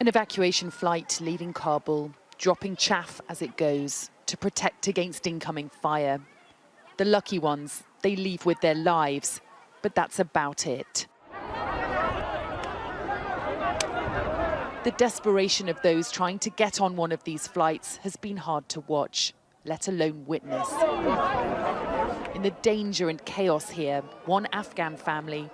An evacuation flight leaving Kabul, dropping chaff as it goes to protect against incoming fire. The lucky ones, they leave with their lives, but that's about it. The desperation of those trying to get on one of these flights has been hard to watch, let alone witness. In the danger and chaos here, one Afghan family,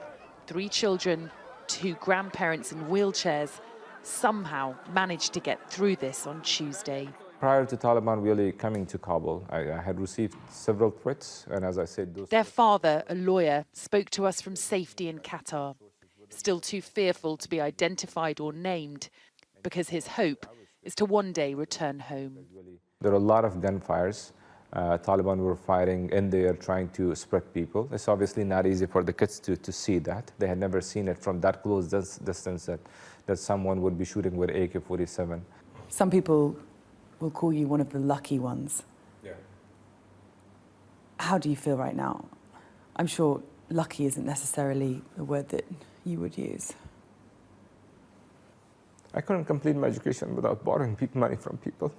3 children, 2 grandparents in wheelchairs, somehow managed to get through this on Tuesday. Prior to Taliban really coming to Kabul, I had received several threats, and as I said, Their father, a lawyer, spoke to us from safety in Qatar, still too fearful to be identified or named, because his hope is to one day return home. There are a lot of gunfires. Taliban were fighting in there, trying to spread people. It's obviously not easy for the kids to see that. They had never seen it from that close distance that someone would be shooting with AK-47. Some people will call you one of the lucky ones. Yeah. How do you feel right now? I'm sure lucky isn't necessarily the word that you would use. I couldn't complete my education without borrowing money from people.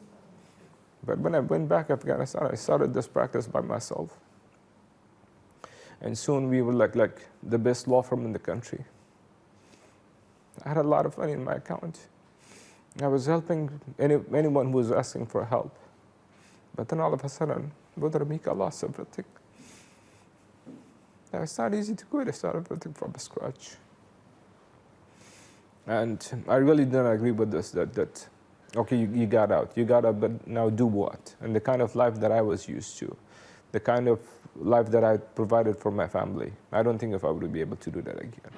But when I went back to Afghanistan, I started this practice by myself. And soon we were like the best law firm in the country. I had a lot of money in my account. I was helping anyone who was asking for help. But then all of a sudden, I lost everything. Now, it's not easy to quit. I started everything from scratch. And I really didn't agree with this, that okay, you got out, but now do what? And the kind of life that I was used to, the kind of life that I provided for my family, I don't think if I would be able to do that again.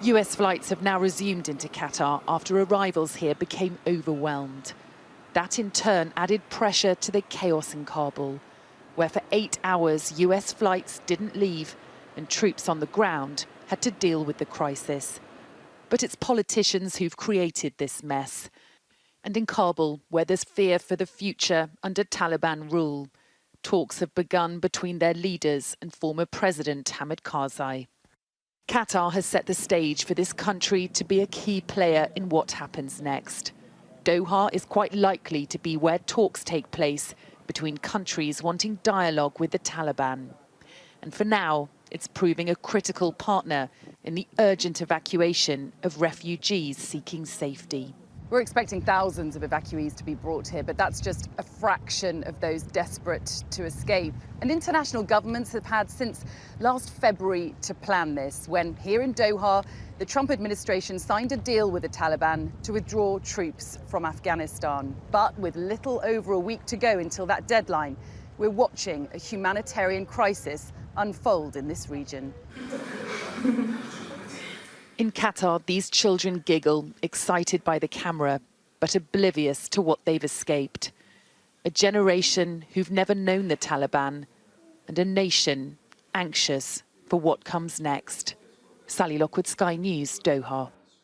US flights have now resumed into Qatar after arrivals here became overwhelmed. That in turn added pressure to the chaos in Kabul, where for 8 hours US flights didn't leave and troops on the ground had to deal with the crisis. But it's politicians who've created this mess. And in Kabul, where there's fear for the future under Taliban rule, talks have begun between their leaders and former President Hamid Karzai. Qatar has set the stage for this country to be a key player in what happens next. Doha is quite likely to be where talks take place between countries wanting dialogue with the Taliban. And for now, it's proving a critical partner in the urgent evacuation of refugees seeking safety. We're expecting thousands of evacuees to be brought here, but that's just a fraction of those desperate to escape. And international governments have had since last February to plan this, when here in Doha, the Trump administration signed a deal with the Taliban to withdraw troops from Afghanistan. But with little over a week to go until that deadline, we're watching a humanitarian crisis unfold in this region. In Qatar, these children giggle, excited by the camera, but oblivious to what they've escaped. A generation who've never known the Taliban, and a nation anxious for what comes next. Sally Lockwood, Sky News, Doha.